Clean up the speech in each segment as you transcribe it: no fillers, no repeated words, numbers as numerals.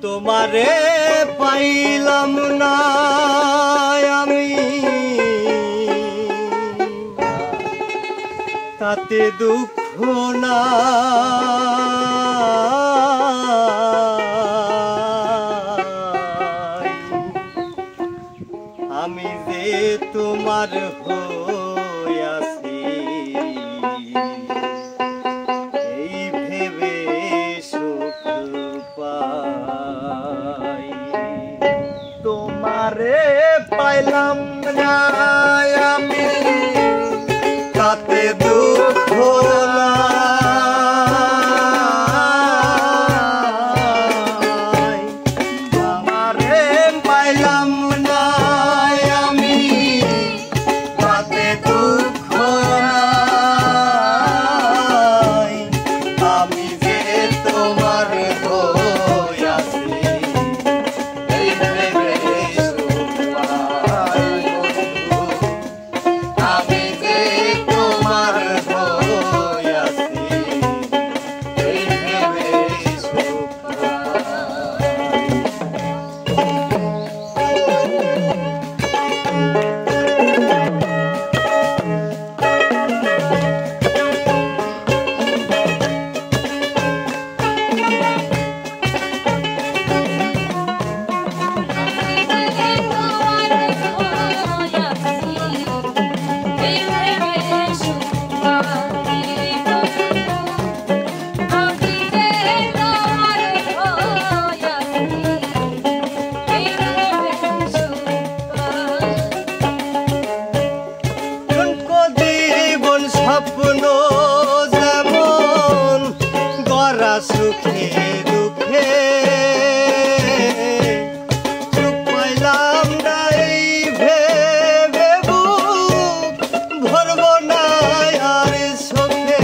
তোমারে পাইলাম না আমি তাতে দুঃখ না আমি যে তোমার হইয়াছি এই ভেবে সুখ পাই তোমারে পাইলাম না আমি তাতে দুঃখ না তোমারে পাইলাম না আমি তাতে দুঃখ না আমি যে তোমার হইয়াছি এই ভেবে সুখ পাই আমি যে তোমার হইয়াছি এই ভেবে সুখ স্বপ্ন যেমন গড়া সুখে দুঃখে সুখ পাইলাম না এই ভেবে বুক ভরব না আর সুখে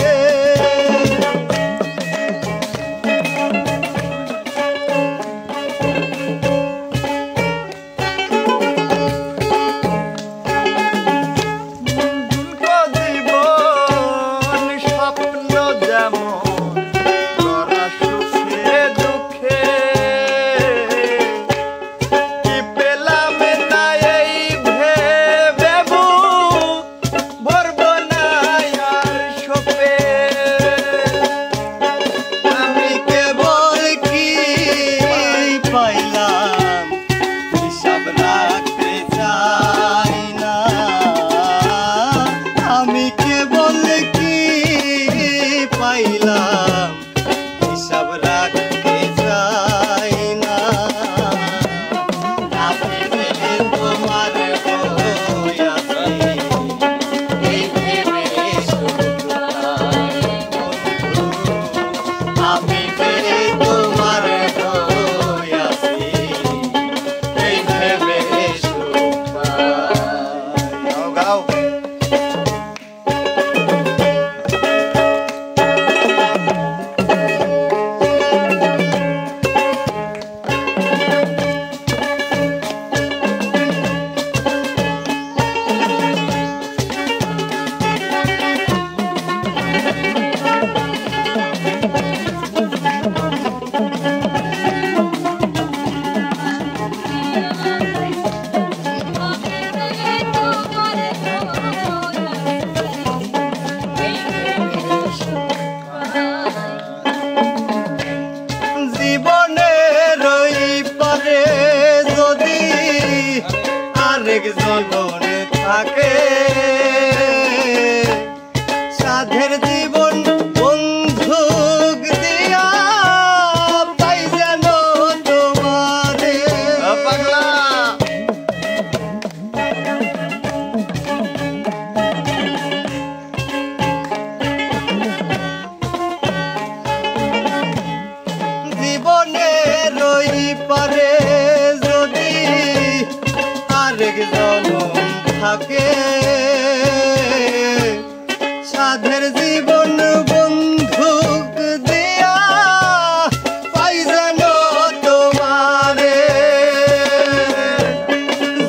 পাইলাম হিসাব রাখতে চাই না আমি যে তোমার হইয়াছি এই ভেবে সুখ পাই আমি যে তোমার হইয়াছি এই ভেবে সুখ পাই গাও জীবন থাকে সাধের জীবন বন্ধুক দিয়া পাই যেন তোমারে পাগলা জীবনে রই পারে যদি আরেক জনম থাকে সাধের জীবন বন্ধুক দিয়া পাই যেন তোমারে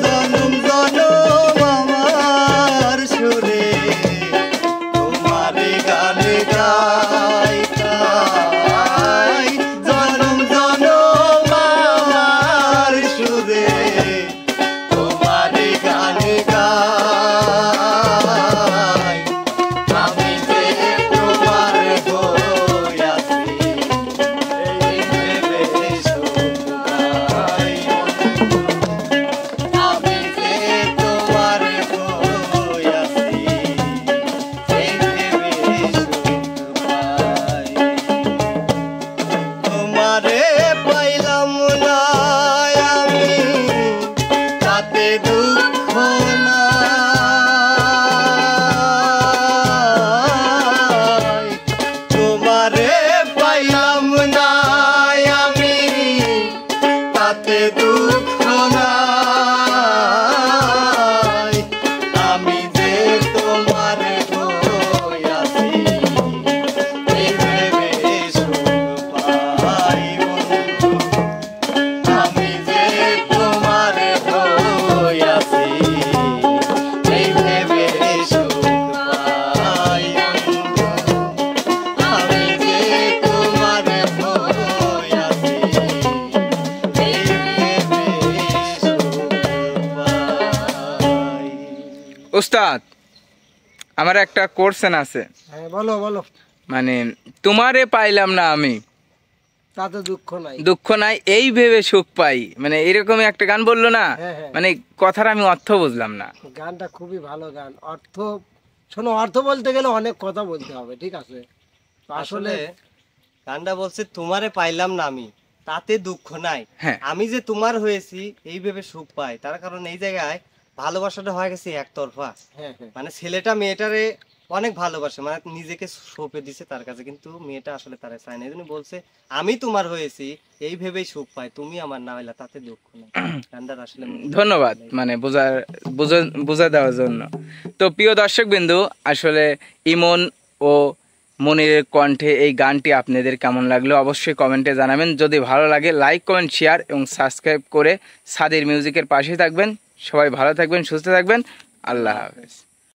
জনম জনম আমার সুরে তোমারে গান গাই জনম জনম আমার একটা কোশ্চেন আছে। হ্যাঁ বলো বলো। মানে তোমারে পাইলাম না আমি, তাতে দুঃখ নাই, দুঃখ নাই এই ভেবে সুখ পাই, মানে এরকমই একটা গান বললো না? হ্যাঁ, হ্যাঁ। মানে কথার আমি অর্থ বুঝলাম না। গানটা খুবই ভালো গান। অর্থ শোনো, অর্থ বলতে গেলে অনেক কথা বলতে হবে, ঠিক আছে? তো আসলে গানটা বলছে তোমারে পাইলাম না আমি, তাতে দুঃখ নাই, হ্যাঁ। আমি যে তোমার হয়েছি এই ভেবে সুখ পাই। তার কারণ এই জায়গায় ভালোবাসাটা হয়ে গেছে একতরফা। হ্যাঁ, হ্যাঁ। মানে ছেলেটা মেয়েটারে অনেক ভালোবাসে, মানে নিজেকে সঁপে দিছে তার কাছে, কিন্তু মেয়েটা আসলে তারা চায় না। এই জন্য বলছে আমি তোমার হয়েছি এই ভেবেই সুখ পাই, তুমি আমার না হইলা তাতে দুঃখ নাই। গানটার আসলে ধন্যবাদ মানে বোঝা দেওয়ার জন্য। তো প্রিয় দর্শক বিন্দু, আসলে ইমন ও মনিরের কণ্ঠে এই গানটি আপনাদের কেমন লাগলো অবশ্যই কমেন্টে জানাবেন। যদি ভালো লাগে লাইক কমেন্ট শেয়ার এবং সাবস্ক্রাইব করে সাদির মিউজিকের পাশে থাকবেন। সবাই ভালো থাকবেন, সুস্থ থাকবেন। আল্লাহ হাফেজ।